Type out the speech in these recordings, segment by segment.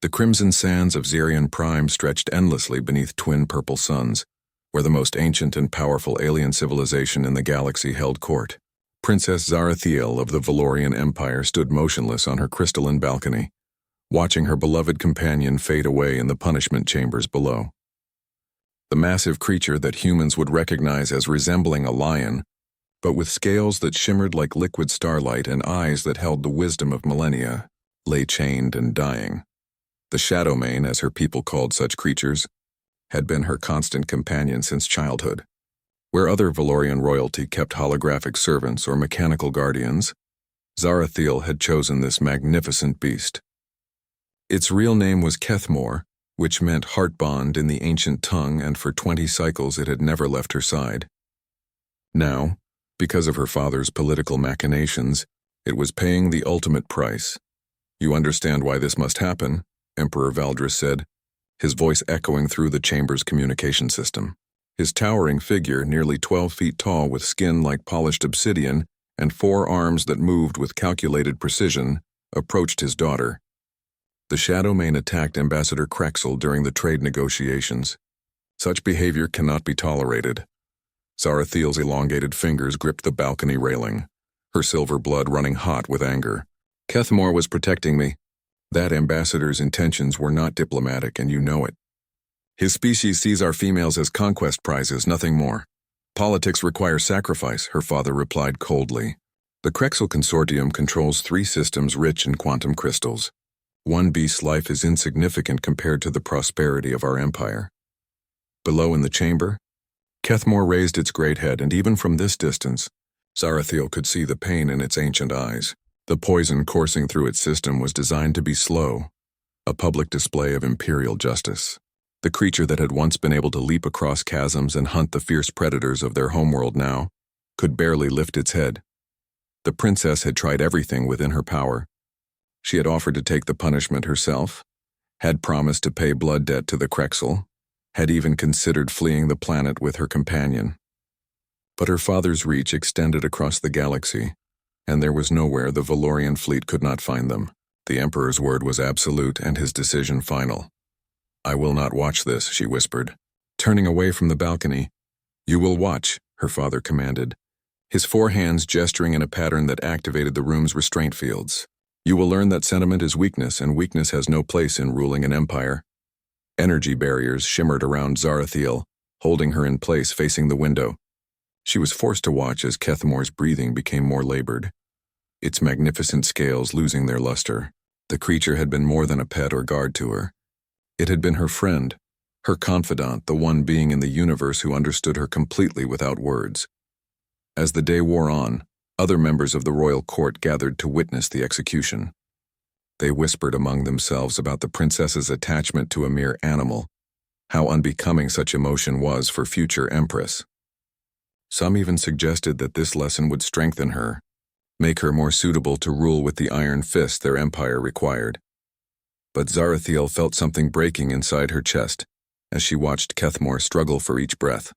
The crimson sands of Xerion Prime stretched endlessly beneath twin purple suns, where the most ancient and powerful alien civilization in the galaxy held court. Princess Zarathiel of the Valorian Empire stood motionless on her crystalline balcony, watching her beloved companion fade away in the punishment chambers below. The massive creature that humans would recognize as resembling a lion, but with scales that shimmered like liquid starlight and eyes that held the wisdom of millennia, lay chained and dying. The Shadowmane, as her people called such creatures, had been her constant companion since childhood. Where other Valorian royalty kept holographic servants or mechanical guardians, Zarathiel had chosen this magnificent beast. Its real name was Kethmor, which meant heart-bond in the ancient tongue, and for 20 cycles it had never left her side. Now, because of her father's political machinations, it was paying the ultimate price. "You understand why this must happen," Emperor Valdris said, his voice echoing through the chamber's communication system. His towering figure, nearly 12 feet tall with skin like polished obsidian and 4 arms that moved with calculated precision, approached his daughter. The Shadowmane attacked Ambassador Krexel during the trade negotiations. Such behavior cannot be tolerated. Zarathiel's elongated fingers gripped the balcony railing, her silver blood running hot with anger. "Kethmor was protecting me. That ambassador's intentions were not diplomatic, and you know it. His species sees our females as conquest prizes, nothing more. Politics require sacrifice," her father replied coldly. "The Krexel Consortium controls 3 systems rich in quantum crystals. One beast's life is insignificant compared to the prosperity of our empire." Below in the chamber, Kethmor raised its great head, and even from this distance, Zarathiel could see the pain in its ancient eyes. The poison coursing through its system was designed to be slow, a public display of imperial justice. The creature that had once been able to leap across chasms and hunt the fierce predators of their homeworld now could barely lift its head. The princess had tried everything within her power. She had offered to take the punishment herself, had promised to pay blood debt to the Krexel, had even considered fleeing the planet with her companion. But her father's reach extended across the galaxy, and there was nowhere the Valorian fleet could not find them. The Emperor's word was absolute and his decision final. "I will not watch this," she whispered, turning away from the balcony. "You will watch," her father commanded, his 4 hands gesturing in a pattern that activated the room's restraint fields. "You will learn that sentiment is weakness, and weakness has no place in ruling an empire." Energy barriers shimmered around Zarathiel, holding her in place facing the window. She was forced to watch as Kethmor's breathing became more labored, its magnificent scales losing their luster. The creature had been more than a pet or guard to her. It had been her friend, her confidant, the one being in the universe who understood her completely without words. As the day wore on, other members of the royal court gathered to witness the execution. They whispered among themselves about the princess's attachment to a mere animal, how unbecoming such emotion was for future empress. Some even suggested that this lesson would strengthen her, make her more suitable to rule with the iron fist their empire required. But Zarathiel felt something breaking inside her chest as she watched Kethmor struggle for each breath.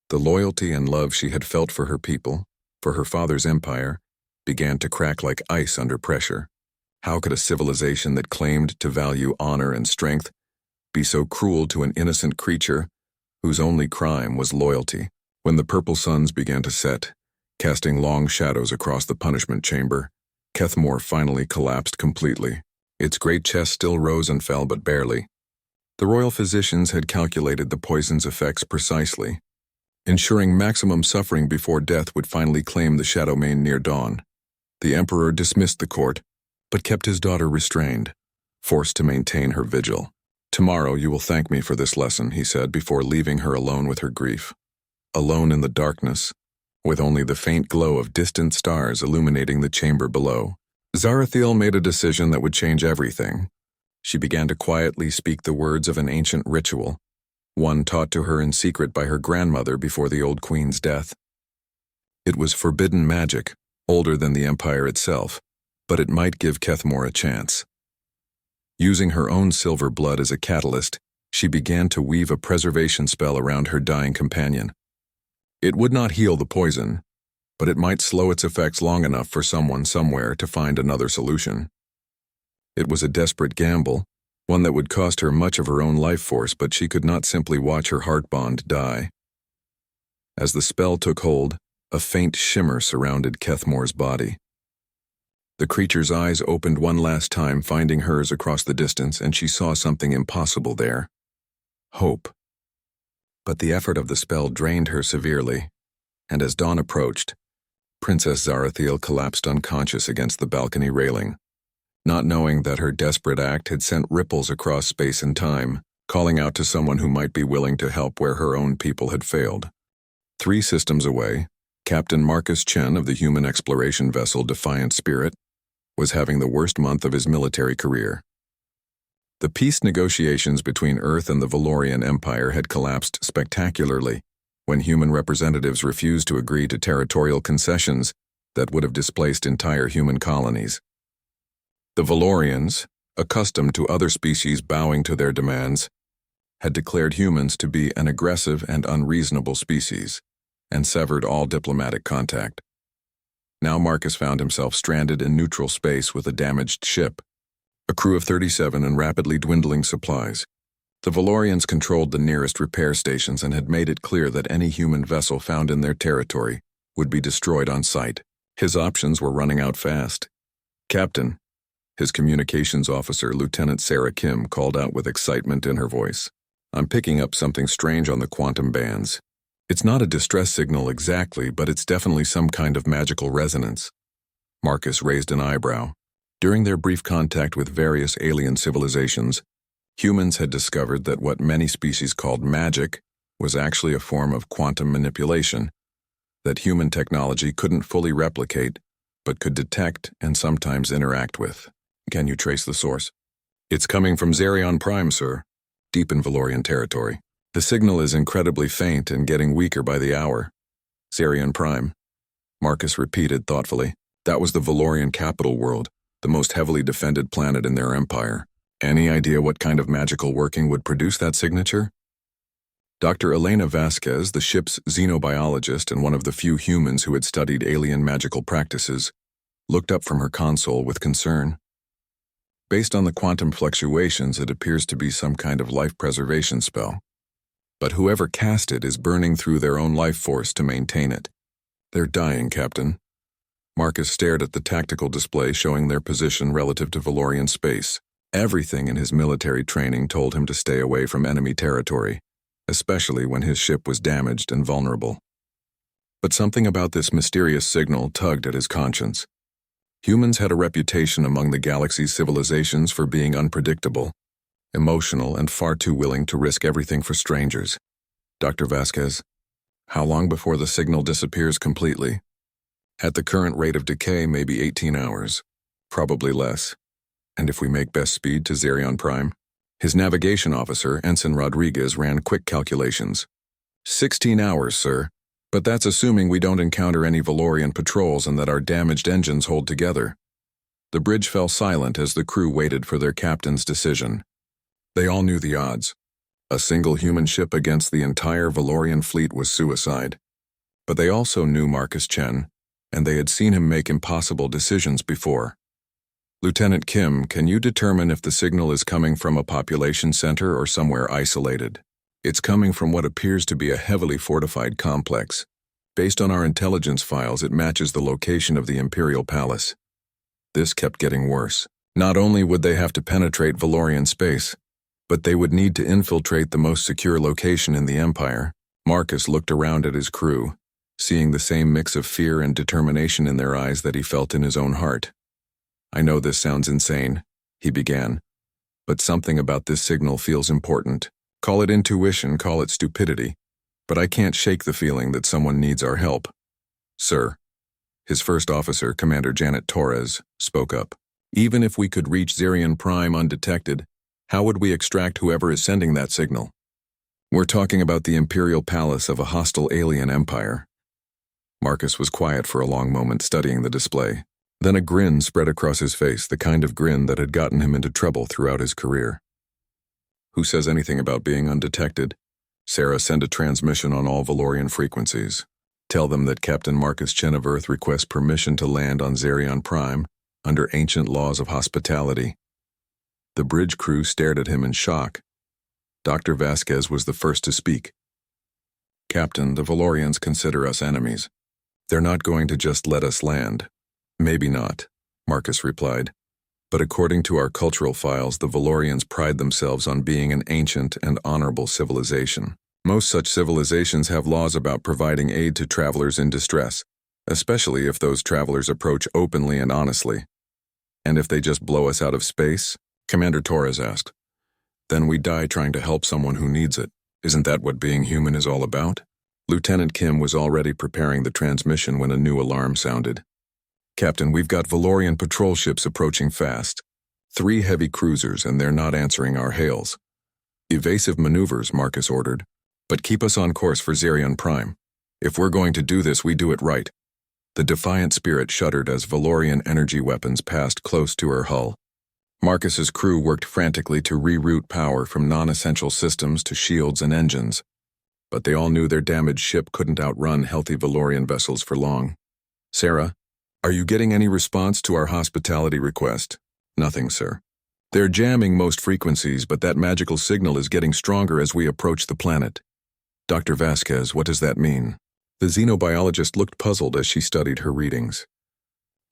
The loyalty and love she had felt for her people, for her father's empire, began to crack like ice under pressure. How could a civilization that claimed to value honor and strength be so cruel to an innocent creature whose only crime was loyalty? When the purple suns began to set, casting long shadows across the punishment chamber, Kethmor finally collapsed completely. Its great chest still rose and fell, but barely. The royal physicians had calculated the poison's effects precisely, ensuring maximum suffering before death would finally claim the Shadowmane near dawn. The Emperor dismissed the court, but kept his daughter restrained, forced to maintain her vigil. "Tomorrow you will thank me for this lesson," he said before leaving her alone with her grief. Alone in the darkness, with only the faint glow of distant stars illuminating the chamber below, Zarathiel made a decision that would change everything. She began to quietly speak the words of an ancient ritual, one taught to her in secret by her grandmother before the old queen's death. It was forbidden magic, older than the empire itself, but it might give Kethmor a chance. Using her own silver blood as a catalyst, she began to weave a preservation spell around her dying companion. It would not heal the poison, but it might slow its effects long enough for someone somewhere to find another solution. It was a desperate gamble, one that would cost her much of her own life force, but she could not simply watch her heart bond die. As the spell took hold, a faint shimmer surrounded Kethmore's body. The creature's eyes opened one last time, finding hers across the distance, and she saw something impossible there. Hope. But the effort of the spell drained her severely, and as dawn approached, Princess Zarathiel collapsed unconscious against the balcony railing, not knowing that her desperate act had sent ripples across space and time, calling out to someone who might be willing to help where her own people had failed. 3 systems away, Captain Marcus Chen of the human exploration vessel Defiant Spirit was having the worst month of his military career. The peace negotiations between Earth and the Valorian Empire had collapsed spectacularly when human representatives refused to agree to territorial concessions that would have displaced entire human colonies. The Valorians, accustomed to other species bowing to their demands, had declared humans to be an aggressive and unreasonable species, and severed all diplomatic contact. Now Marcus found himself stranded in neutral space with a damaged ship, a crew of 37 and rapidly dwindling supplies. The Valorians controlled the nearest repair stations and had made it clear that any human vessel found in their territory would be destroyed on sight. His options were running out fast. "Captain," his communications officer, Lieutenant Sarah Kim, called out with excitement in her voice. "I'm picking up something strange on the quantum bands. It's not a distress signal exactly, but it's definitely some kind of magical resonance." Marcus raised an eyebrow. During their brief contact with various alien civilizations, humans had discovered that what many species called magic was actually a form of quantum manipulation that human technology couldn't fully replicate, but could detect and sometimes interact with. "Can you trace the source?" "It's coming from Zerion Prime, sir, deep in Valorian territory. The signal is incredibly faint and getting weaker by the hour." "Zerion Prime," Marcus repeated thoughtfully. That was the Valorian capital world, the most heavily defended planet in their empire. Any idea what kind of magical working would produce that signature? Dr. Elena Vasquez, the ship's xenobiologist and one of the few humans who had studied alien magical practices, looked up from her console with concern. "Based on the quantum fluctuations, it appears to be some kind of life preservation spell. But whoever cast it is burning through their own life force to maintain it. They're dying, Captain." Marcus stared at the tactical display showing their position relative to Valorian space. Everything in his military training told him to stay away from enemy territory, especially when his ship was damaged and vulnerable. But something about this mysterious signal tugged at his conscience. Humans had a reputation among the galaxy's civilizations for being unpredictable, emotional, and far too willing to risk everything for strangers. "Dr. Vasquez, how long before the signal disappears completely?" "At the current rate of decay, maybe 18 hours. Probably less. And if we make best speed to Zerion Prime?" His navigation officer, Ensign Rodriguez, ran quick calculations. 16 hours, sir. But that's assuming we don't encounter any Valorian patrols and that our damaged engines hold together." The bridge fell silent as the crew waited for their captain's decision. They all knew the odds. A single human ship against the entire Valorian fleet was suicide. But they also knew Marcus Chen, and they had seen him make impossible decisions before. "Lieutenant Kim, can you determine if the signal is coming from a population center or somewhere isolated?" "It's coming from what appears to be a heavily fortified complex. Based on our intelligence files, it matches the location of the Imperial Palace." This kept getting worse. Not only would they have to penetrate Valorian space, but they would need to infiltrate the most secure location in the Empire. Marcus looked around at his crew, seeing the same mix of fear and determination in their eyes that he felt in his own heart. "I know this sounds insane," he began, "but something about this signal feels important. Call it intuition, call it stupidity, but I can't shake the feeling that someone needs our help." "Sir," his first officer, Commander Janet Torres, spoke up. "Even if we could reach Zerion Prime undetected, how would we extract whoever is sending that signal?" "We're talking about the Imperial Palace of a hostile alien empire." Marcus was quiet for a long moment, studying the display. Then a grin spread across his face, the kind of grin that had gotten him into trouble throughout his career. "Who says anything about being undetected? Sarah, send a transmission on all Valorian frequencies. Tell them that Captain Marcus Chen of Earth requests permission to land on Zerion Prime under ancient laws of hospitality." The bridge crew stared at him in shock. Dr. Vasquez was the first to speak. "Captain, the Valorians consider us enemies. They're not going to just let us land." "Maybe not," Marcus replied. "But according to our cultural files, the Valorians pride themselves on being an ancient and honorable civilization. Most such civilizations have laws about providing aid to travelers in distress, especially if those travelers approach openly and honestly. And if they just blow us out of space?" Commander Torres asked. "Then we die trying to help someone who needs it. Isn't that what being human is all about?" Lieutenant Kim was already preparing the transmission when a new alarm sounded. "Captain, we've got Valorian patrol ships approaching fast. 3 heavy cruisers, and they're not answering our hails." "Evasive maneuvers," Marcus ordered. "But keep us on course for Zerion Prime. If we're going to do this, we do it right." The defiant spirit shuddered as Valorian energy weapons passed close to her hull. Marcus's crew worked frantically to reroute power from non-essential systems to shields and engines. But they all knew their damaged ship couldn't outrun healthy Valorian vessels for long. "Sarah, are you getting any response to our hospitality request?" "Nothing, sir. They're jamming most frequencies, but that magical signal is getting stronger as we approach the planet." "Dr. Vasquez, what does that mean?" The xenobiologist looked puzzled as she studied her readings.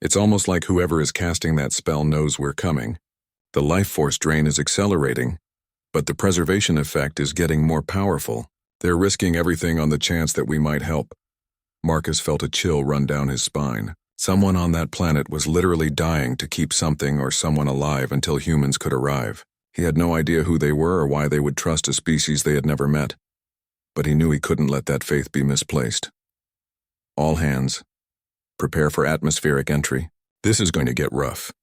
"It's almost like whoever is casting that spell knows we're coming. The life force drain is accelerating, but the preservation effect is getting more powerful. They're risking everything on the chance that we might help." Marcus felt a chill run down his spine. Someone on that planet was literally dying to keep something or someone alive until humans could arrive. He had no idea who they were or why they would trust a species they had never met. But he knew he couldn't let that faith be misplaced. "All hands, prepare for atmospheric entry. This is going to get rough."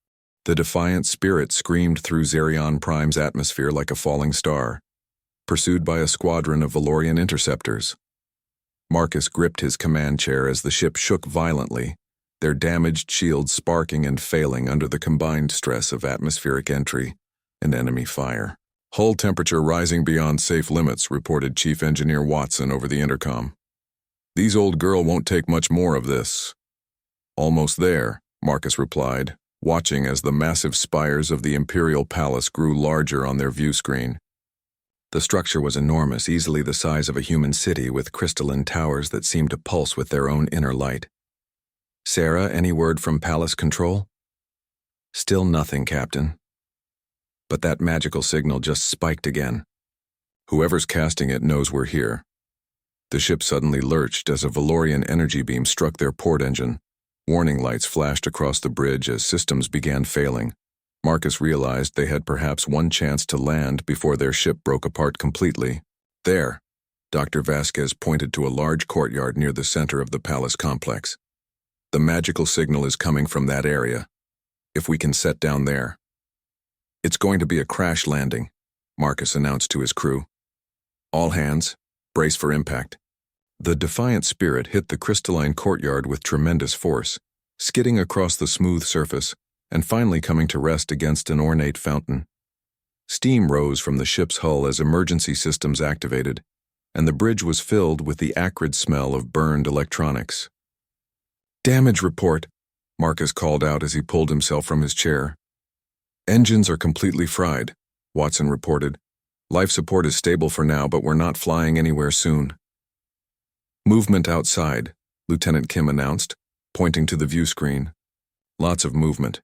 The defiant spirit screamed through Zerion Prime's atmosphere like a falling star, pursued by a squadron of Valorian interceptors. Marcus gripped his command chair as the ship shook violently, their damaged shields sparking and failing under the combined stress of atmospheric entry and enemy fire. "Hull temperature rising beyond safe limits," reported Chief Engineer Watson over the intercom. "These old girl won't take much more of this." "Almost there," Marcus replied, watching as the massive spires of the Imperial Palace grew larger on their view screen. The structure was enormous, easily the size of a human city, with crystalline towers that seemed to pulse with their own inner light. "Sarah, any word from Palace Control?" "Still nothing, Captain." But that magical signal just spiked again. "Whoever's casting it knows we're here." The ship suddenly lurched as a Valorian energy beam struck their port engine. Warning lights flashed across the bridge as systems began failing. Marcus realized they had perhaps one chance to land before their ship broke apart completely. "There," Dr. Vasquez pointed to a large courtyard near the center of the palace complex. "The magical signal is coming from that area. If we can set down there." "It's going to be a crash landing," Marcus announced to his crew. "All hands, brace for impact." The defiant spirit hit the crystalline courtyard with tremendous force, skidding across the smooth surface and finally coming to rest against an ornate fountain. Steam rose from the ship's hull as emergency systems activated, and the bridge was filled with the acrid smell of burned electronics. "Damage report," Marcus called out as he pulled himself from his chair. "Engines are completely fried," Watson reported. "Life support is stable for now, but we're not flying anywhere soon." "Movement outside," Lieutenant Kim announced, pointing to the view screen. Lots of movement.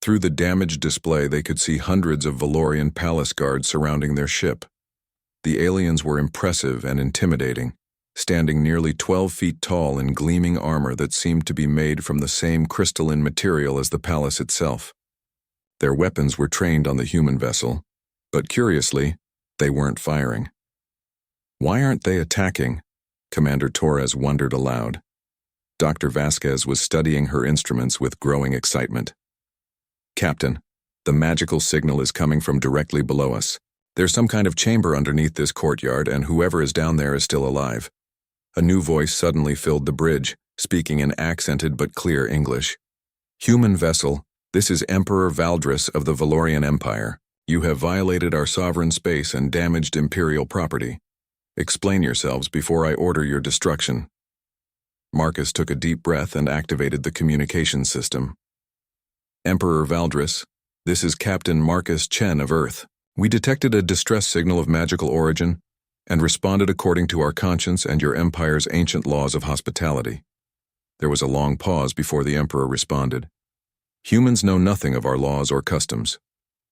Through the damaged display, they could see hundreds of Valorian palace guards surrounding their ship. The aliens were impressive and intimidating, standing nearly 12 feet tall in gleaming armor that seemed to be made from the same crystalline material as the palace itself. Their weapons were trained on the human vessel, but curiously, they weren't firing. "Why aren't they attacking?" Commander Torres wondered aloud. Dr. Vasquez was studying her instruments with growing excitement. "Captain, the magical signal is coming from directly below us. There's some kind of chamber underneath this courtyard, and whoever is down there is still alive." A new voice suddenly filled the bridge, speaking in accented but clear English. "Human vessel, this is Emperor Valdris of the Valorian Empire. You have violated our sovereign space and damaged Imperial property. Explain yourselves before I order your destruction." Marcus took a deep breath and activated the communication system. "Emperor Valdris, This is Captain Marcus Chen of Earth. We detected a distress signal of magical origin and responded according to our conscience and your empire's ancient laws of hospitality. There was a long pause before the Emperor responded. Humans know nothing of our laws or customs.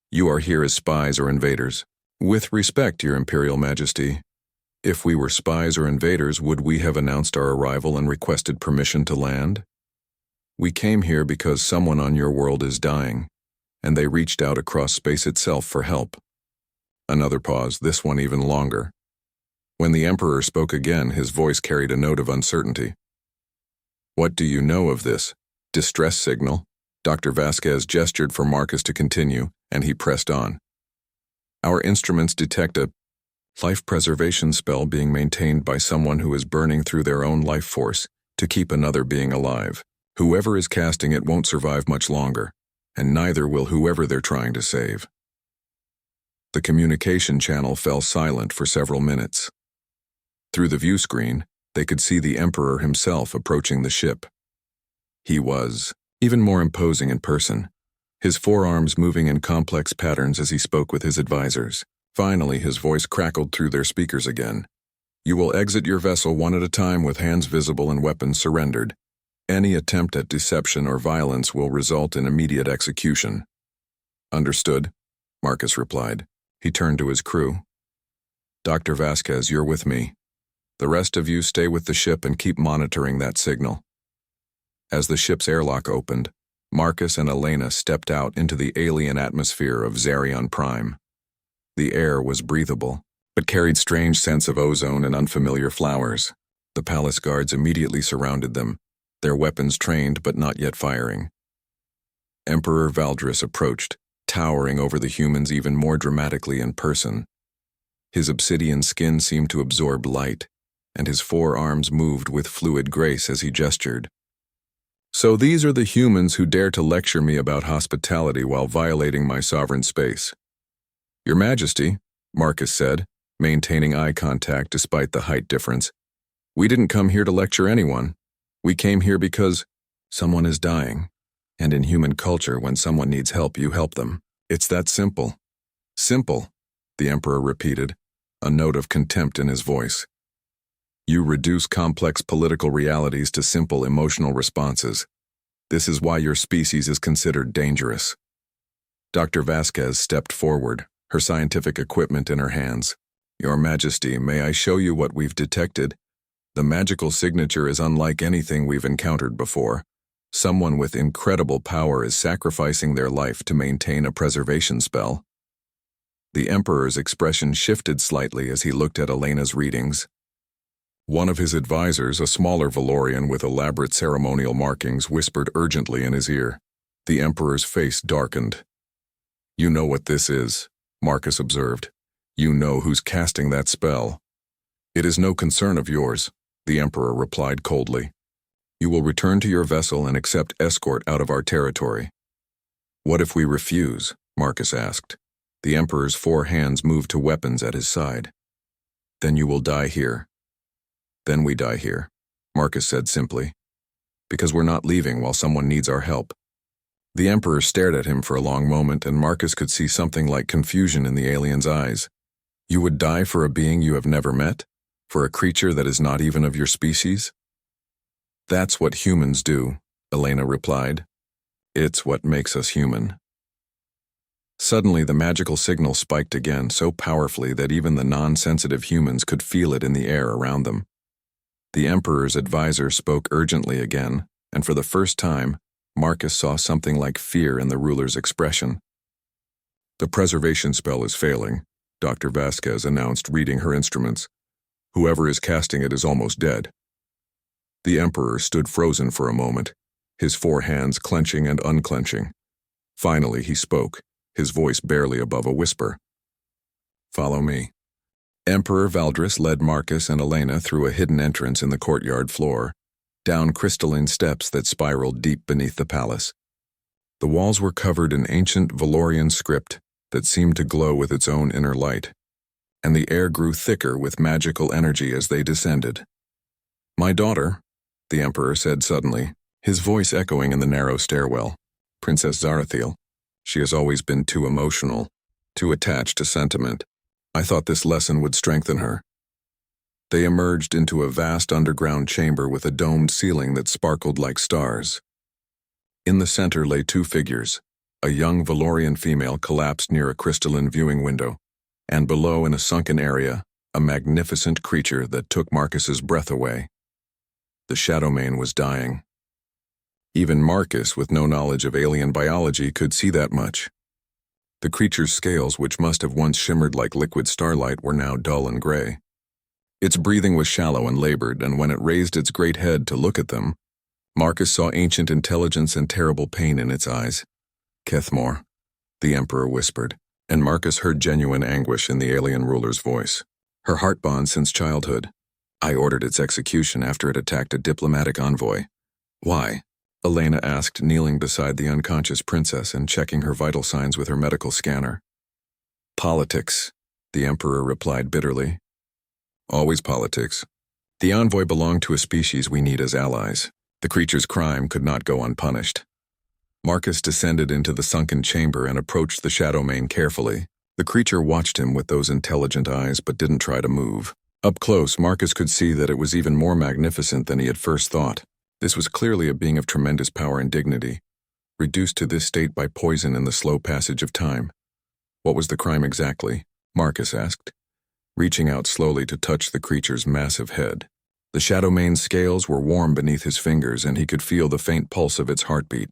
You are here as spies or invaders. With respect, Your Imperial Majesty, if we were spies or invaders, would we have announced our arrival and requested permission to land? We came here because someone on your world is dying, and they reached out across space itself for help. Another pause, this one even longer. When the Emperor spoke again, his voice carried a note of uncertainty. What do you know of this distress signal? Dr. Vasquez gestured for Marcus to continue, and he pressed on. Our instruments detect a life preservation spell being maintained by someone who is burning through their own life force to keep another being alive. Whoever is casting it won't survive much longer, and neither will whoever they're trying to save. The communication channel fell silent for several minutes. Through the view screen, they could see the Emperor himself approaching the ship. He was even more imposing in person, his forearms moving in complex patterns as he spoke with his advisors. Finally, his voice crackled through their speakers again. You will exit your vessel one at a time with hands visible and weapons surrendered. Any attempt at deception or violence will result in immediate execution. Understood, Marcus replied. He turned to his crew. Dr. Vasquez, you're with me. The rest of you stay with the ship and keep monitoring that signal. As the ship's airlock opened, Marcus and Elena stepped out into the alien atmosphere of Zarion Prime. The air was breathable, but carried strange scents of ozone and unfamiliar flowers. The palace guards immediately surrounded them, their weapons trained but not yet firing. Emperor Valdris approached, towering over the humans even more dramatically in person. His obsidian skin seemed to absorb light, and his forearms moved with fluid grace as he gestured. So these are the humans who dare to lecture me about hospitality while violating my sovereign space. Your Majesty, Marcus said, maintaining eye contact despite the height difference, we didn't come here to lecture anyone. We came here because someone is dying, and in human culture, when someone needs help, you help them. It's that simple. Simple, the Emperor repeated, a note of contempt in his voice. You reduce complex political realities to simple emotional responses. This is why your species is considered dangerous. Dr. Vasquez stepped forward, her scientific equipment in her hands. Your Majesty, may I show you what we've detected? The magical signature is unlike anything we've encountered before. Someone with incredible power is sacrificing their life to maintain a preservation spell. The Emperor's expression shifted slightly as he looked at Elena's readings. One of his advisors, a smaller Valorian with elaborate ceremonial markings, whispered urgently in his ear. The Emperor's face darkened. You know what this is, Marcus observed. You know who's casting that spell. It is no concern of yours, the Emperor replied coldly. You will return to your vessel and accept escort out of our territory. What if we refuse? Marcus asked. The Emperor's 4 hands moved to weapons at his side. Then you will die here. Then we die here, Marcus said simply. Because we're not leaving while someone needs our help. The Emperor stared at him for a long moment, and Marcus could see something like confusion in the alien's eyes. You would die for a being you have never met? For a creature that is not even of your species? That's what humans do, Elena replied. It's what makes us human. Suddenly the magical signal spiked again so powerfully that even the non-sensitive humans could feel it in the air around them. The Emperor's advisor spoke urgently again, and for the first time, Marcus saw something like fear in the ruler's expression. The preservation spell is failing, Dr. Vasquez announced, reading her instruments. Whoever is casting it is almost dead. The Emperor stood frozen for a moment, his 4 hands clenching and unclenching. Finally he spoke, his voice barely above a whisper. Follow me. Emperor Valdris led Marcus and Elena through a hidden entrance in the courtyard floor, down crystalline steps that spiraled deep beneath the palace. The walls were covered in ancient Valorian script that seemed to glow with its own inner light, and the air grew thicker with magical energy as they descended. My daughter, the Emperor said suddenly, his voice echoing in the narrow stairwell, Princess Zarathiel. She has always been too emotional, too attached to sentiment. I thought this lesson would strengthen her. They emerged into a vast underground chamber with a domed ceiling that sparkled like stars. In the center lay two figures, a young Valorian female collapsed near a crystalline viewing window, and below in a sunken area, a magnificent creature that took Marcus's breath away. The Shadowmane was dying. Even Marcus, with no knowledge of alien biology, could see that much. The creature's scales, which must have once shimmered like liquid starlight, were now dull and gray. Its breathing was shallow and labored, and when it raised its great head to look at them, Marcus saw ancient intelligence and terrible pain in its eyes. "Kethmore," the Emperor whispered, and Marcus heard genuine anguish in the alien ruler's voice. "Her heart bond since childhood. I ordered its execution after it attacked a diplomatic envoy." "Why?" Elena asked, kneeling beside the unconscious princess and checking her vital signs with her medical scanner. "Politics," the Emperor replied bitterly. "Always politics. The envoy belonged to a species we need as allies. The creature's crime could not go unpunished." Marcus descended into the sunken chamber and approached the Shadowmane carefully. The creature watched him with those intelligent eyes but didn't try to move. Up close, Marcus could see that it was even more magnificent than he had first thought. This was clearly a being of tremendous power and dignity, reduced to this state by poison and the slow passage of time. What was the crime exactly? Marcus asked, reaching out slowly to touch the creature's massive head. The Shadowmane's scales were warm beneath his fingers, and he could feel the faint pulse of its heartbeat.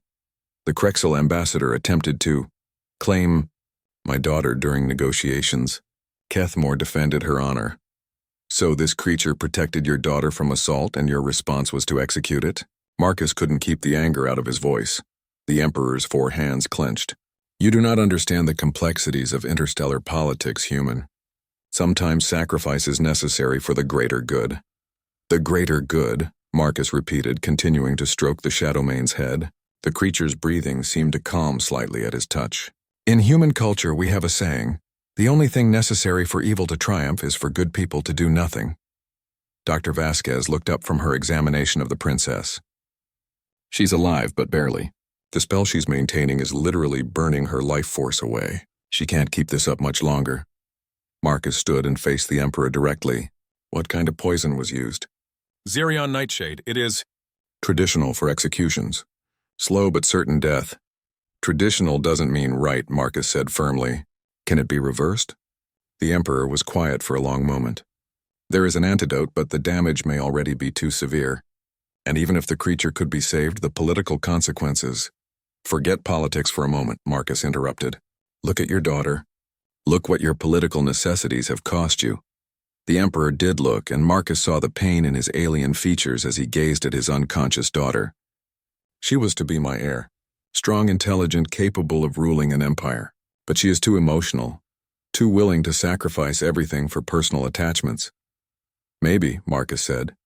The Krexel ambassador attempted to claim my daughter during negotiations. Kethmore defended her honor. "So this creature protected your daughter from assault, and your response was to execute it?" Marcus couldn't keep the anger out of his voice. The Emperor's four hands clenched. "You do not understand the complexities of interstellar politics, human. Sometimes sacrifice is necessary for the greater good." "The greater good," Marcus repeated, continuing to stroke the Shadowmane's head. The creature's breathing seemed to calm slightly at his touch. "In human culture, we have a saying, the only thing necessary for evil to triumph is for good people to do nothing." Dr. Vasquez looked up from her examination of the princess. "She's alive, but barely. The spell she's maintaining is literally burning her life force away. She can't keep this up much longer." Marcus stood and faced the Emperor directly. "What kind of poison was used?" Xerion Nightshade, it is "Traditional for executions. Slow but certain death." "Traditional doesn't mean right," Marcus said firmly. "Can it be reversed?" The Emperor was quiet for a long moment. "There is an antidote, but the damage may already be too severe. And even if the creature could be saved, the political consequences—" "Forget politics for a moment," Marcus interrupted. "Look at your daughter. Look what your political necessities have cost you." The Emperor did look, and Marcus saw the pain in his alien features as he gazed at his unconscious daughter. She was to be my heir. Strong, intelligent, capable of ruling an empire. But she is too emotional, too willing to sacrifice everything for personal attachments. "Maybe," Marcus said.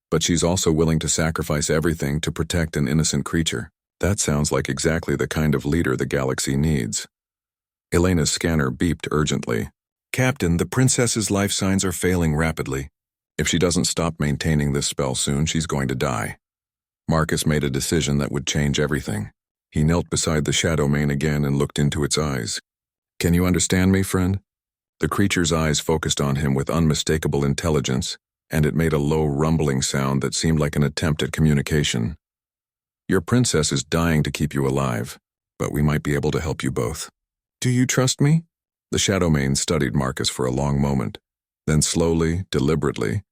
"But she's also willing to sacrifice everything to protect an innocent creature. That sounds like exactly the kind of leader the galaxy needs." Elena's scanner beeped urgently. "Captain, the princess's life signs are failing rapidly. If she doesn't stop maintaining this spell soon, she's going to die." Marcus made a decision that would change everything. He knelt beside the Shadowmane again and looked into its eyes. "Can you understand me, friend?" The creature's eyes focused on him with unmistakable intelligence, and it made a low rumbling sound that seemed like an attempt at communication. "Your princess is dying to keep you alive, but we might be able to help you both. Do you trust me?" The Shadowmane studied Marcus for a long moment. Then slowly, deliberately,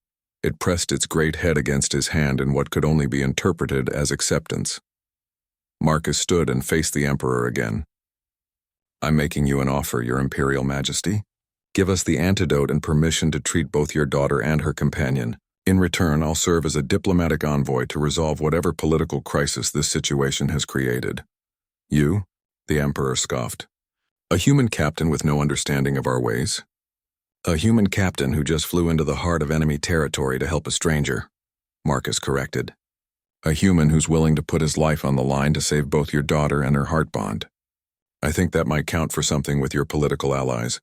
it pressed its great head against his hand in what could only be interpreted as acceptance. Marcus stood and faced the Emperor again. "I'm making you an offer, Your Imperial Majesty. Give us the antidote and permission to treat both your daughter and her companion. In return, I'll serve as a diplomatic envoy to resolve whatever political crisis this situation has created." "You?" the Emperor scoffed. "A human captain with no understanding of our ways?" "A human captain who just flew into the heart of enemy territory to help a stranger," Marcus corrected. "A human who's willing to put his life on the line to save both your daughter and her heart bond. I think that might count for something with your political allies."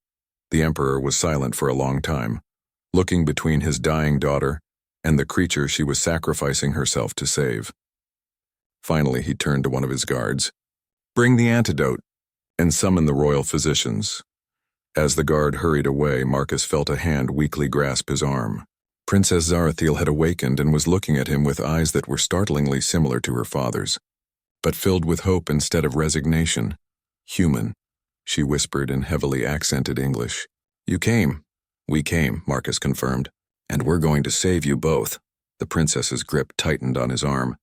The Emperor was silent for a long time, looking between his dying daughter and the creature she was sacrificing herself to save. Finally, he turned to one of his guards. "Bring the antidote." and summon the royal physicians." As the guard hurried away, Marcus felt a hand weakly grasp his arm. Princess Zarathiel had awakened and was looking at him with eyes that were startlingly similar to her father's, but filled with hope instead of resignation. "Human," she whispered in heavily accented English. "You came." "We came," Marcus confirmed. "And we're going to save you both." The princess's grip tightened on his arm.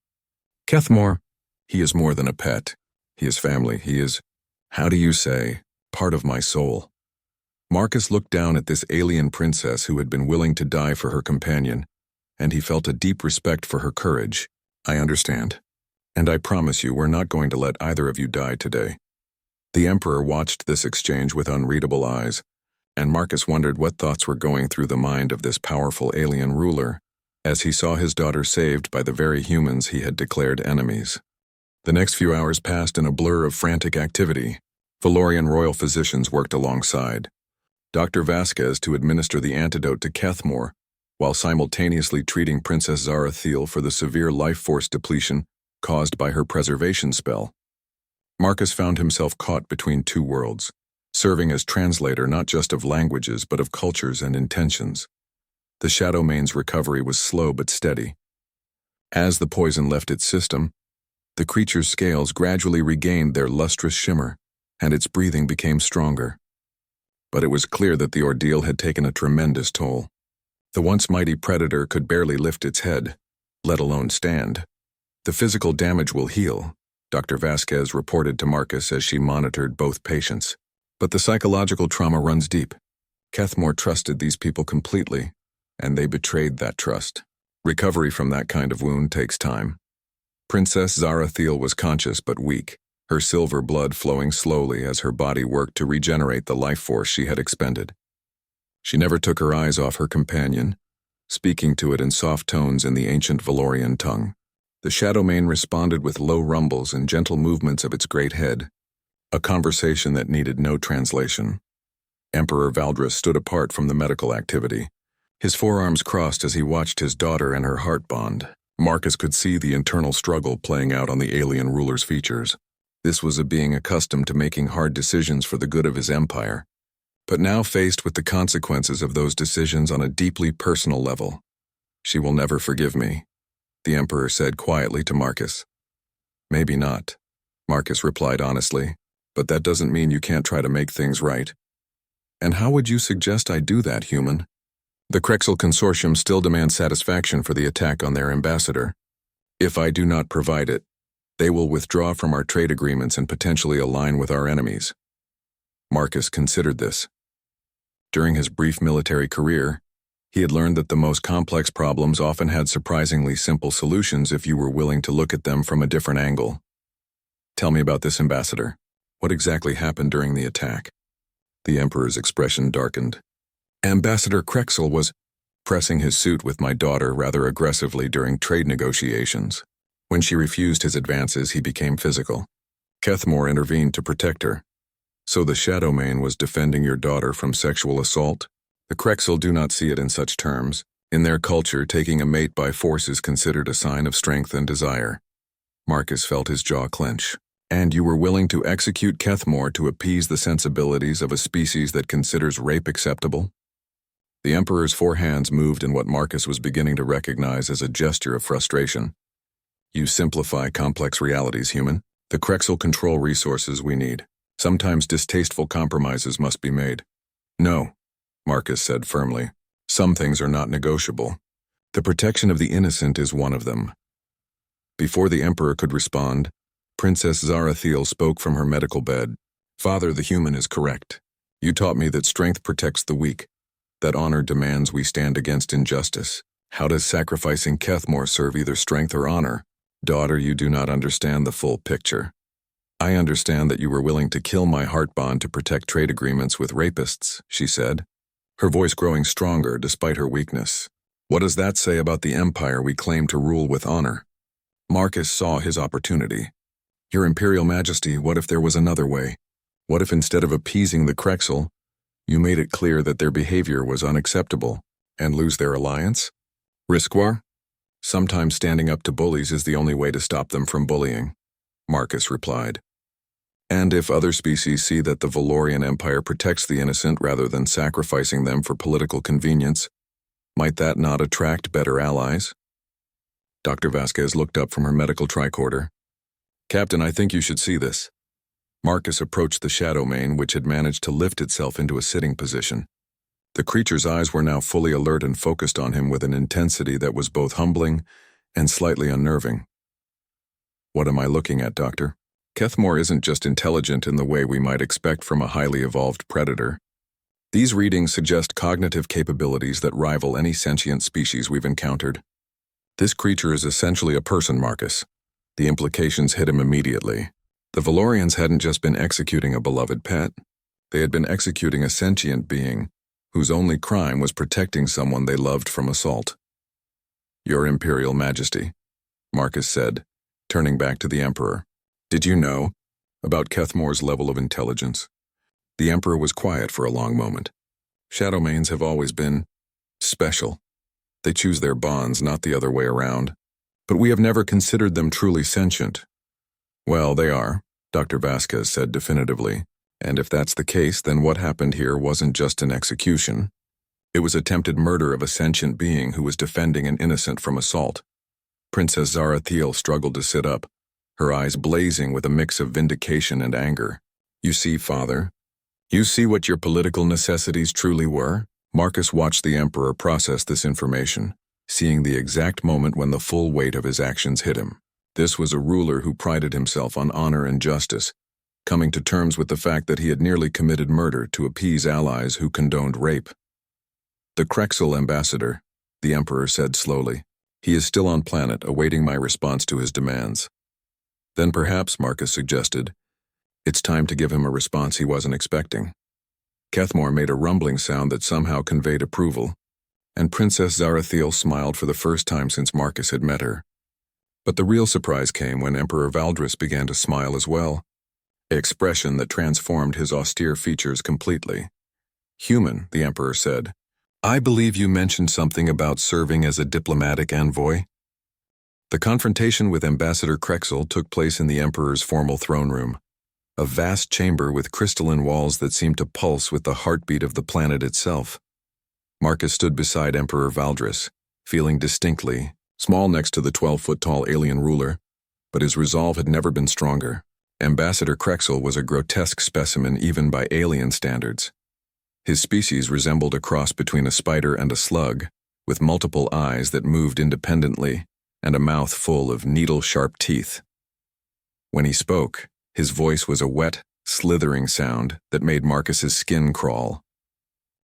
"Kethmore, he is more than a pet. He is family. He is, how do you say, part of my soul." Marcus looked down at this alien princess who had been willing to die for her companion, and he felt a deep respect for her courage. "I understand. And I promise you we're not going to let either of you die today." The Emperor watched this exchange with unreadable eyes, and Marcus wondered what thoughts were going through the mind of this powerful alien ruler as he saw his daughter saved by the very humans he had declared enemies. The next few hours passed in a blur of frantic activity. Valorian royal physicians worked alongside Dr. Vasquez to administer the antidote to Kethmore, while simultaneously treating Princess Zarathiel for the severe life force depletion caused by her preservation spell. Marcus found himself caught between two worlds, serving as translator not just of languages but of cultures and intentions. The Shadowmane's recovery was slow but steady. As the poison left its system, the creature's scales gradually regained their lustrous shimmer, and its breathing became stronger. But it was clear that the ordeal had taken a tremendous toll. The once mighty predator could barely lift its head, let alone stand. "The physical damage will heal," Dr. Vasquez reported to Marcus as she monitored both patients. "But the psychological trauma runs deep. Kethmore trusted these people completely, and they betrayed that trust. Recovery from that kind of wound takes time." Princess Zarathiel was conscious but weak, her silver blood flowing slowly as her body worked to regenerate the life force she had expended. She never took her eyes off her companion, speaking to it in soft tones in the ancient Valorian tongue. The Shadowmane responded with low rumbles and gentle movements of its great head, a conversation that needed no translation. Emperor Valdris stood apart from the medical activity, his forearms crossed as he watched his daughter and her heart bond. Marcus could see the internal struggle playing out on the alien ruler's features. This was a being accustomed to making hard decisions for the good of his empire, but now faced with the consequences of those decisions on a deeply personal level. "She will never forgive me," the Emperor said quietly to Marcus. "Maybe not," Marcus replied honestly, "but that doesn't mean you can't try to make things right." "And how would you suggest I do that, human?" "The Krexel Consortium still demands satisfaction for the attack on their ambassador. If I do not provide it, they will withdraw from our trade agreements and potentially align with our enemies." Marcus considered this. During his brief military career, he had learned that the most complex problems often had surprisingly simple solutions if you were willing to look at them from a different angle. "Tell me about this ambassador. What exactly happened during the attack?" The Emperor's expression darkened. "Ambassador Krexel was pressing his suit with my daughter rather aggressively during trade negotiations. When she refused his advances, he became physical. Kethmore intervened to protect her. So the Shadowmane was defending your daughter from sexual assault? The Krexel do not see it in such terms. In their culture, taking a mate by force is considered a sign of strength and desire." Marcus felt his jaw clench. "And you were willing to execute Kethmore to appease the sensibilities of a species that considers rape acceptable?" The Emperor's four hands moved in what Marcus was beginning to recognize as a gesture of frustration. "You simplify complex realities, human. The Krexel control resources we need. Sometimes distasteful compromises must be made." "No," Marcus said firmly. "Some things are not negotiable. The protection of the innocent is one of them." Before the Emperor could respond, Princess Zarathiel spoke from her medical bed. "Father, the human is correct. You taught me that strength protects the weak, that honor demands we stand against injustice. How does sacrificing Kethmore serve either strength or honor? Daughter, you do not understand the full picture. I understand that you were willing to kill my heart bond to protect trade agreements with rapists," she said, her voice growing stronger despite her weakness. "What does that say about the empire we claim to rule with honor?" Marcus saw his opportunity. "Your Imperial Majesty, what if there was another way? What if instead of appeasing the Krexel, you made it clear that their behavior was unacceptable and lose their alliance? Risk war? Sometimes standing up to bullies is the only way to stop them from bullying," Marcus replied. And if other species see that the Valorian Empire protects the innocent rather than sacrificing them for political convenience, might that not attract better allies? Dr. Vasquez looked up from her medical tricorder. Captain, I think you should see this. Marcus approached the shadow mane, which had managed to lift itself into a sitting position. The creature's eyes were now fully alert and focused on him with an intensity that was both humbling and slightly unnerving. What am I looking at, Doctor? Kethmore isn't just intelligent in the way we might expect from a highly evolved predator. These readings suggest cognitive capabilities that rival any sentient species we've encountered. This creature is essentially a person, Marcus. The implications hit him immediately. The Valorians hadn't just been executing a beloved pet. They had been executing a sentient being whose only crime was protecting someone they loved from assault. Your Imperial Majesty, Marcus said, turning back to the Emperor. Did you know about Kethmore's level of intelligence? The Emperor was quiet for a long moment. Shadowmanes have always been special. They choose their bonds, not the other way around. But we have never considered them truly sentient. Well, they are, Dr. Vasquez said definitively. And if that's the case, then what happened here wasn't just an execution. It was attempted murder of a sentient being who was defending an innocent from assault. Princess Zarathiel struggled to sit up, her eyes blazing with a mix of vindication and anger. You see, Father? You see what your political necessities truly were? Marcus watched the Emperor process this information, seeing the exact moment when the full weight of his actions hit him. This was a ruler who prided himself on honor and justice, coming to terms with the fact that he had nearly committed murder to appease allies who condoned rape. The Krexel ambassador, the Emperor said slowly. He is still on planet, awaiting my response to his demands. Then perhaps, Marcus suggested, it's time to give him a response he wasn't expecting. Kethmore made a rumbling sound that somehow conveyed approval, and Princess Zarathiel smiled for the first time since Marcus had met her. But the real surprise came when Emperor Valdris began to smile as well, an expression that transformed his austere features completely. Human, the Emperor said. I believe you mentioned something about serving as a diplomatic envoy. The confrontation with Ambassador Krexel took place in the Emperor's formal throne room, a vast chamber with crystalline walls that seemed to pulse with the heartbeat of the planet itself. Marcus stood beside Emperor Valdris, feeling distinctly small next to the 12-foot-tall alien ruler, but his resolve had never been stronger. Ambassador Krexel was a grotesque specimen even by alien standards. His species resembled a cross between a spider and a slug, with multiple eyes that moved independently and a mouth full of needle-sharp teeth. When he spoke, his voice was a wet, slithering sound that made Marcus's skin crawl.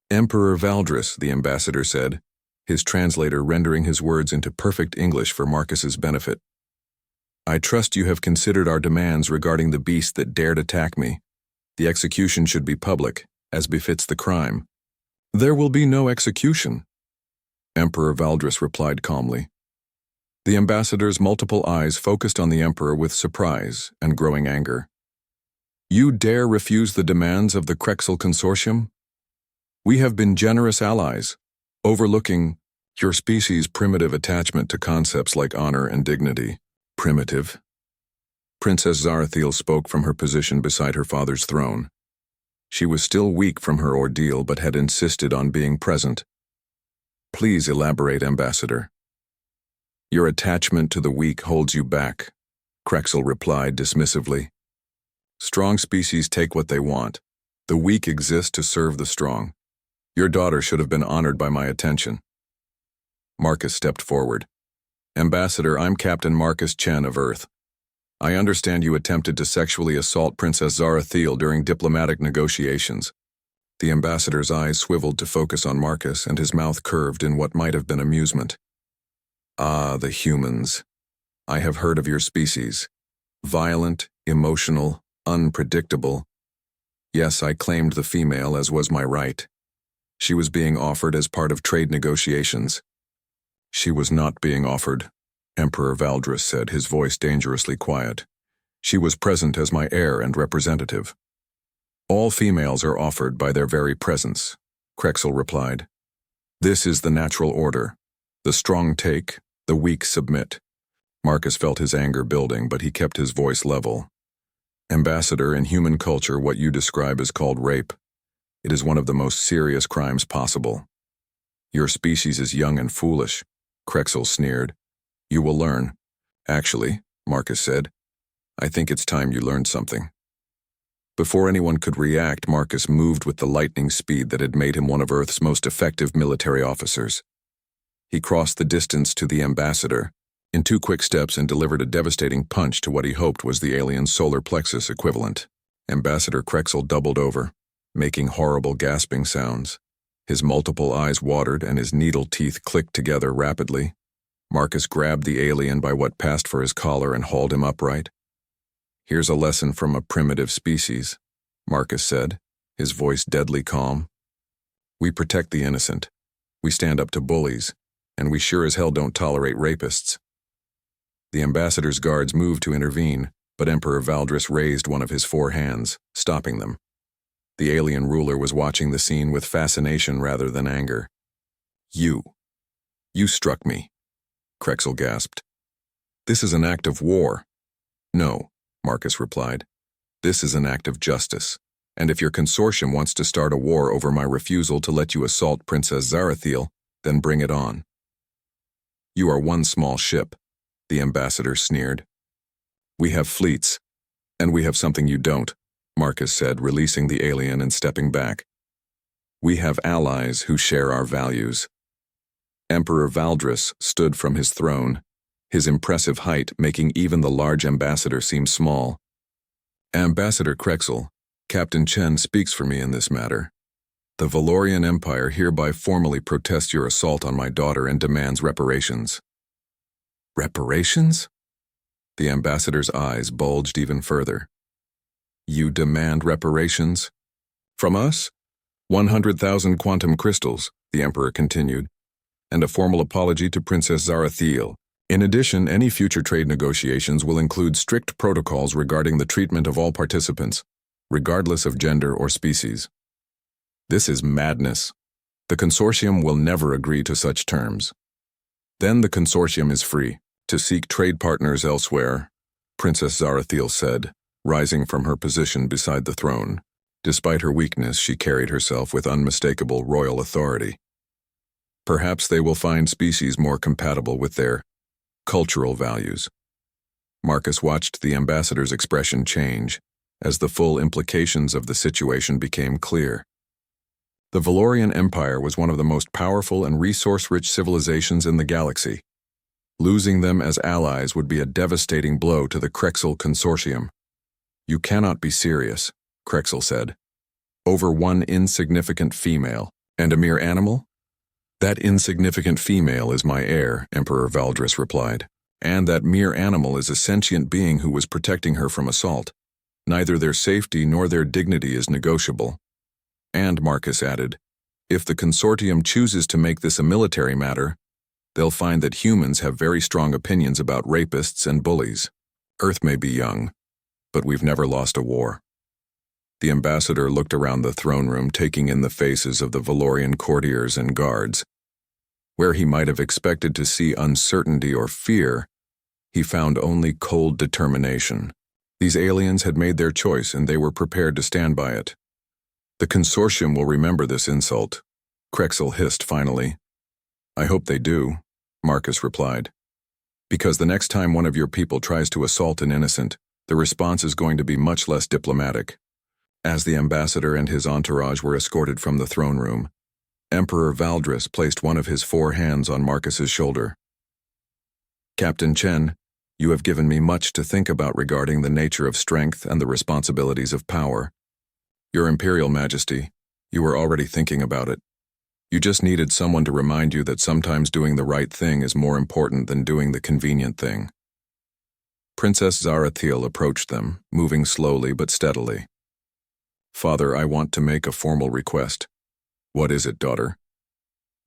Emperor Valdris, the ambassador said, his translator rendering his words into perfect English for Marcus's benefit. I trust you have considered our demands regarding the beast that dared attack me. The execution should be public, as befits the crime. There will be no execution, Emperor Valdris replied calmly. The ambassador's multiple eyes focused on the Emperor with surprise and growing anger. You dare refuse the demands of the Krexel Consortium? We have been generous allies, overlooking your species' primitive attachment to concepts like honor and dignity. Primitive? Princess Zarathiel spoke from her position beside her father's throne. She was still weak from her ordeal but had insisted on being present. Please elaborate, Ambassador. Your attachment to the weak holds you back, Krexel replied dismissively. Strong species take what they want. The weak exist to serve the strong. Your daughter should have been honored by my attention. Marcus stepped forward. Ambassador, I'm Captain Marcus Chen of Earth. I understand you attempted to sexually assault Princess Zarathiel during diplomatic negotiations. The ambassador's eyes swiveled to focus on Marcus, and his mouth curved in what might have been amusement. Ah, the humans. I have heard of your species. Violent, emotional, unpredictable. Yes, I claimed the female, as was my right. She was being offered as part of trade negotiations. She was not being offered, Emperor Valdris said, his voice dangerously quiet. She was present as my heir and representative. All females are offered by their very presence, Krexel replied. This is the natural order. The strong take, the weak submit. Marcus felt his anger building, but he kept his voice level. Ambassador, in human culture, what you describe is called rape. It is one of the most serious crimes possible. Your species is young and foolish, Krexel sneered. You will learn. Actually, Marcus said, I think it's time you learned something. Before anyone could react, Marcus moved with the lightning speed that had made him one of Earth's most effective military officers. He crossed the distance to the ambassador in 2 quick steps and delivered a devastating punch to what he hoped was the alien's solar plexus equivalent. Ambassador Krexel doubled over, making horrible gasping sounds. His multiple eyes watered and his needle teeth clicked together rapidly. Marcus grabbed the alien by what passed for his collar and hauled him upright. Here's a lesson from a primitive species, Marcus said, his voice deadly calm. We protect the innocent. We stand up to bullies, and we sure as hell don't tolerate rapists. The ambassador's guards moved to intervene, but Emperor Valdris raised one of his 4 hands, stopping them. The alien ruler was watching the scene with fascination rather than anger. You struck me, Krexel gasped. This is an act of war. No, Marcus replied. This is an act of justice, and if your consortium wants to start a war over my refusal to let you assault Princess Zarathiel, then bring it on. You are one small ship, the ambassador sneered. We have fleets, and we have something you don't, Marcus said, releasing the alien and stepping back. We have allies who share our values. Emperor Valdris stood from his throne, his impressive height making even the large ambassador seem small. Ambassador Krexel, Captain Chen speaks for me in this matter. The Valorian Empire hereby formally protests your assault on my daughter and demands reparations. Reparations? The ambassador's eyes bulged even further. You demand reparations? From us? 100,000 quantum crystals, the Emperor continued, and a formal apology to Princess Zarathiel. In addition, any future trade negotiations will include strict protocols regarding the treatment of all participants, regardless of gender or species. This is madness. The consortium will never agree to such terms. Then the consortium is free to seek trade partners elsewhere, Princess Zarathiel said, rising from her position beside the throne. Despite her weakness, she carried herself with unmistakable royal authority. Perhaps they will find species more compatible with their cultural values. Marcus watched the ambassador's expression change as the full implications of the situation became clear. The Valorian Empire was one of the most powerful and resource-rich civilizations in the galaxy. Losing them as allies would be a devastating blow to the Krexel consortium. You cannot be serious, Krexel said. Over one insignificant female, and a mere animal? That insignificant female is my heir, Emperor Valdris replied, and that mere animal is a sentient being who was protecting her from assault. Neither their safety nor their dignity is negotiable. And, Marcus added, if the consortium chooses to make this a military matter, they'll find that humans have very strong opinions about rapists and bullies. Earth may be young, but we've never lost a war. The ambassador looked around the throne room, taking in the faces of the Valorian courtiers and guards. Where he might have expected to see uncertainty or fear, he found only cold determination. These aliens had made their choice, and they were prepared to stand by it. The consortium will remember this insult, Krexel hissed finally. I hope they do, Marcus replied. Because the next time one of your people tries to assault an innocent, the response is going to be much less diplomatic. As the ambassador and his entourage were escorted from the throne room, Emperor Valdris placed one of his 4 hands on Marcus's shoulder. Captain Chen, you have given me much to think about regarding the nature of strength and the responsibilities of power. Your Imperial Majesty, you were already thinking about it. You just needed someone to remind you that sometimes doing the right thing is more important than doing the convenient thing. Princess Zarathiel approached them, moving slowly but steadily. Father, I want to make a formal request. What is it, daughter?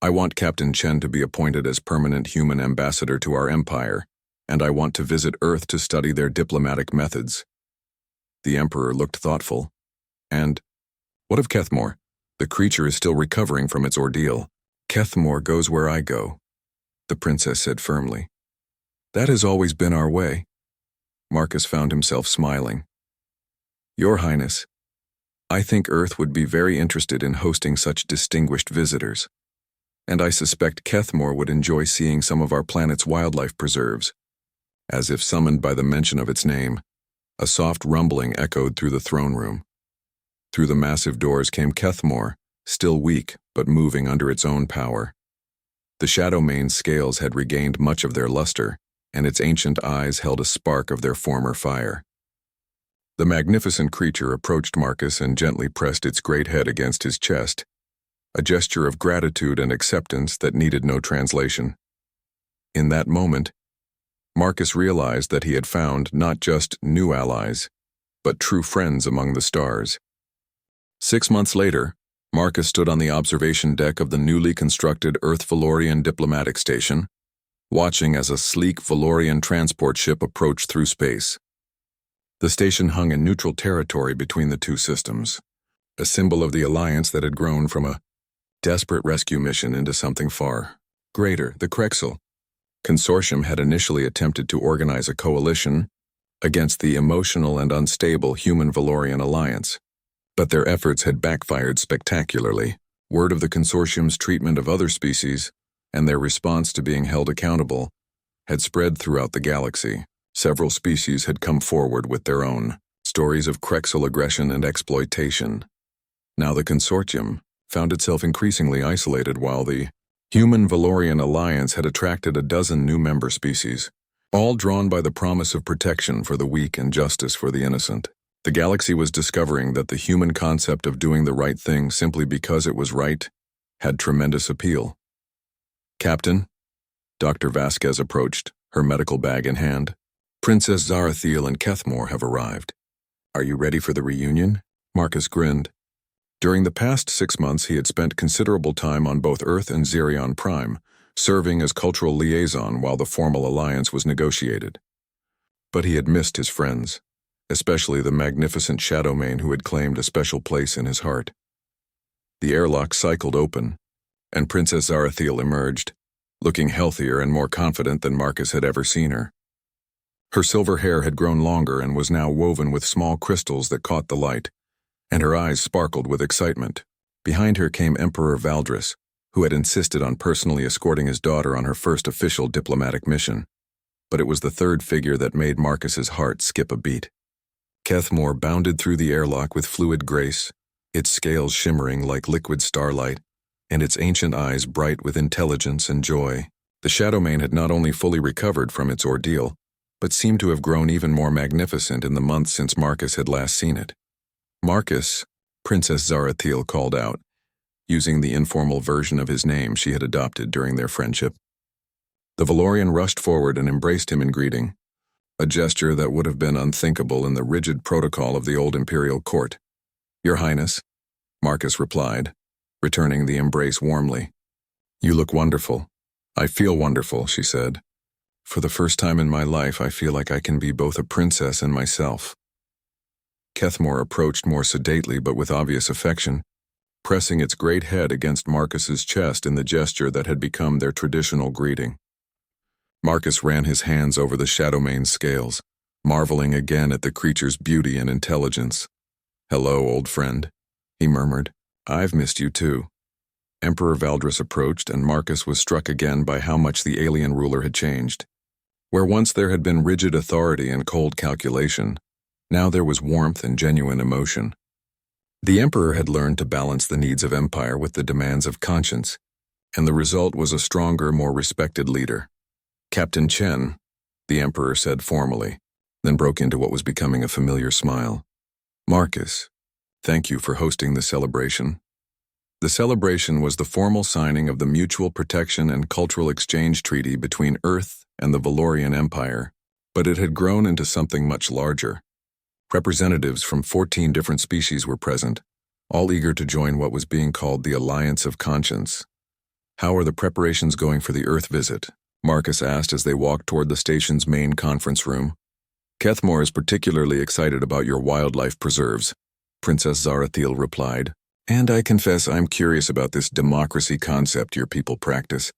I want Captain Chen to be appointed as permanent human ambassador to our empire, and I want to visit Earth to study their diplomatic methods. The Emperor looked thoughtful. And, what of Kethmore? The creature is still recovering from its ordeal. Kethmore goes where I go, the princess said firmly. That has always been our way. Marcus found himself smiling. Your Highness, I think Earth would be very interested in hosting such distinguished visitors, and I suspect Kethmore would enjoy seeing some of our planet's wildlife preserves. As if summoned by the mention of its name, a soft rumbling echoed through the throne room. Through the massive doors came Kethmore, still weak but moving under its own power. The Shadowmane's scales had regained much of their luster, and its ancient eyes held a spark of their former fire. The magnificent creature approached Marcus and gently pressed its great head against his chest, a gesture of gratitude and acceptance that needed no translation. In that moment, Marcus realized that he had found not just new allies, but true friends among the stars. 6 months later, Marcus stood on the observation deck of the newly constructed Earth-Valorian diplomatic station, watching as a sleek Valorian transport ship approached through space. The station hung in neutral territory between the two systems, a symbol of the alliance that had grown from a desperate rescue mission into something far greater. The Krexel Consortium had initially attempted to organize a coalition against the emotional and unstable human-Valorian alliance, but their efforts had backfired spectacularly. Word of the consortium's treatment of other species and their response to being held accountable had spread throughout the galaxy. Several species had come forward with their own stories of Krexel aggression and exploitation. Now the consortium found itself increasingly isolated, while the Human-Valorian alliance had attracted a dozen new member species, all drawn by the promise of protection for the weak and justice for the innocent. The galaxy was discovering that the human concept of doing the right thing simply because it was right had tremendous appeal. Captain, Dr. Vasquez approached, her medical bag in hand. Princess Zarathiel and Kethmore have arrived. Are you ready for the reunion? Marcus grinned. During the past 6 months, he had spent considerable time on both Earth and Zerion Prime, serving as cultural liaison while the formal alliance was negotiated. But he had missed his friends, especially the magnificent Shadowmane who had claimed a special place in his heart. The airlock cycled open, and Princess Zarathiel emerged, looking healthier and more confident than Marcus had ever seen her. Her silver hair had grown longer and was now woven with small crystals that caught the light, and her eyes sparkled with excitement. Behind her came Emperor Valdris, who had insisted on personally escorting his daughter on her first official diplomatic mission. But it was the third figure that made Marcus's heart skip a beat. Kethmore bounded through the airlock with fluid grace, its scales shimmering like liquid starlight, and its ancient eyes bright with intelligence and joy. The Shadowmane had not only fully recovered from its ordeal, but seemed to have grown even more magnificent in the months since Marcus had last seen it. Marcus, Princess Zarathiel called out, using the informal version of his name she had adopted during their friendship. The Valorian rushed forward and embraced him in greeting, a gesture that would have been unthinkable in the rigid protocol of the old imperial court. Your Highness, Marcus replied, returning the embrace warmly. You look wonderful. I feel wonderful, she said. For the first time in my life, I feel like I can be both a princess and myself. Kethmore approached more sedately but with obvious affection, pressing its great head against Marcus's chest in the gesture that had become their traditional greeting. Marcus ran his hands over the Shadowmane's scales, marveling again at the creature's beauty and intelligence. Hello, old friend, he murmured. I've missed you too. Emperor Valdris approached, and Marcus was struck again by how much the alien ruler had changed. Where once there had been rigid authority and cold calculation, now there was warmth and genuine emotion. The Emperor had learned to balance the needs of empire with the demands of conscience, and the result was a stronger, more respected leader. Captain Chen, the Emperor said formally, then broke into what was becoming a familiar smile. Marcus, thank you for hosting the celebration. The celebration was the formal signing of the Mutual Protection and Cultural Exchange Treaty between Earth and the Valorian Empire, but it had grown into something much larger. Representatives from 14 different species were present, all eager to join what was being called the Alliance of Conscience. How are the preparations going for the Earth visit? Marcus asked as they walked toward the station's main conference room. Kethmore is particularly excited about your wildlife preserves, Princess Zarathiel replied. And I confess I'm curious about this democracy concept your people practice.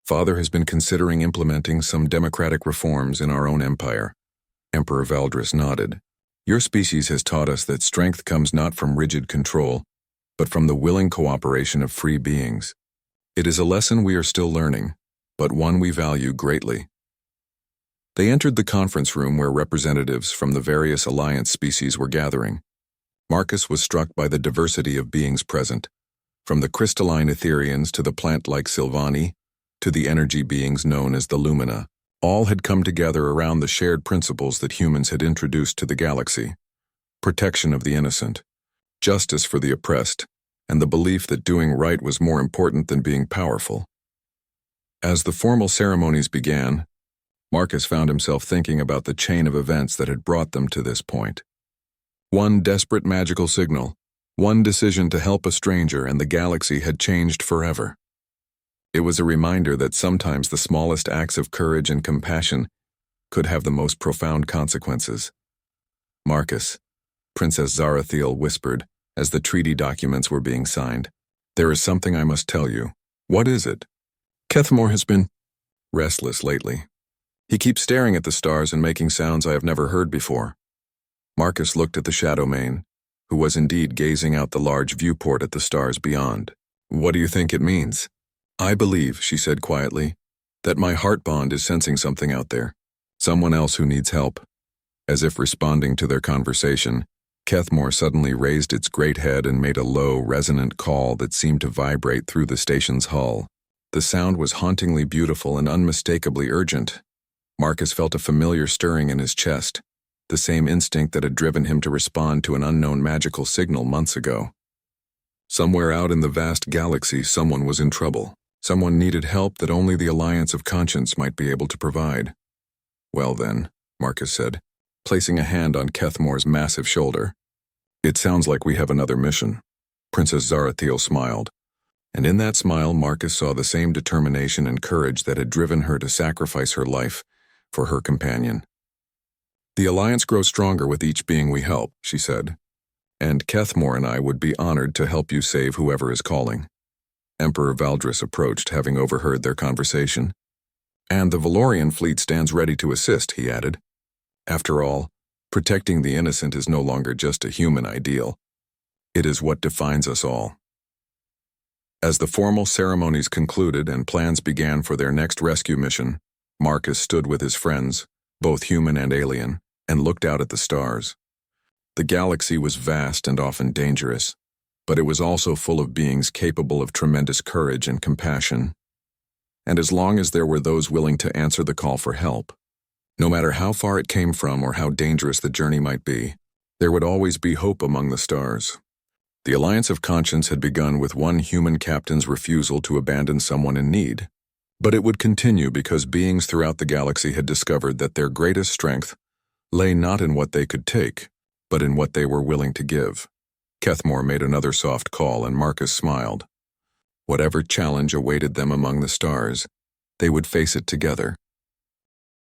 Father has been considering implementing some democratic reforms in our own empire. Emperor Valdris nodded. Your species has taught us that strength comes not from rigid control, but from the willing cooperation of free beings. It is a lesson we are still learning, but one we value greatly. They entered the conference room where representatives from the various Alliance species were gathering. Marcus was struck by the diversity of beings present, from the crystalline Etherians to the plant-like Sylvani, to the energy beings known as the Lumina. All had come together around the shared principles that humans had introduced to the galaxy: protection of the innocent, justice for the oppressed, and the belief that doing right was more important than being powerful. As the formal ceremonies began, Marcus found himself thinking about the chain of events that had brought them to this point. One desperate magical signal, one decision to help a stranger, and the galaxy had changed forever. It was a reminder that sometimes the smallest acts of courage and compassion could have the most profound consequences. "Marcus," Princess Zarathiel whispered as the treaty documents were being signed, "there is something I must tell you." "What is it?" "Kethmore has been restless lately. He keeps staring at the stars and making sounds I have never heard before." Marcus looked at the Shadowmane, who was indeed gazing out the large viewport at the stars beyond. "What do you think it means?" "I believe," she said quietly, "that my heart bond is sensing something out there. Someone else who needs help." As if responding to their conversation, Kethmore suddenly raised its great head and made a low, resonant call that seemed to vibrate through the station's hull. The sound was hauntingly beautiful and unmistakably urgent. Marcus felt a familiar stirring in his chest, the same instinct that had driven him to respond to an unknown magical signal months ago. Somewhere out in the vast galaxy, someone was in trouble. Someone needed help that only the Alliance of Conscience might be able to provide. "Well then," Marcus said, placing a hand on Kethmore's massive shoulder, "it sounds like we have another mission." Princess Zarathiel smiled, and in that smile Marcus saw the same determination and courage that had driven her to sacrifice her life for her companion. "The Alliance grows stronger with each being we help," she said, "and Kethmore and I would be honored to help you save whoever is calling." Emperor Valdris approached, having overheard their conversation. "And the Valorian fleet stands ready to assist," he added. "After all, protecting the innocent is no longer just a human ideal. It is what defines us all." As the formal ceremonies concluded and plans began for their next rescue mission, Marcus stood with his friends, both human and alien, and looked out at the stars. The galaxy was vast and often dangerous, but it was also full of beings capable of tremendous courage and compassion. And as long as there were those willing to answer the call for help, no matter how far it came from or how dangerous the journey might be, there would always be hope among the stars. The Alliance of Conscience had begun with one human captain's refusal to abandon someone in need, but it would continue because beings throughout the galaxy had discovered that their greatest strength lay not in what they could take, but in what they were willing to give. Kethmore made another soft call, and Marcus smiled. Whatever challenge awaited them among the stars, they would face it together.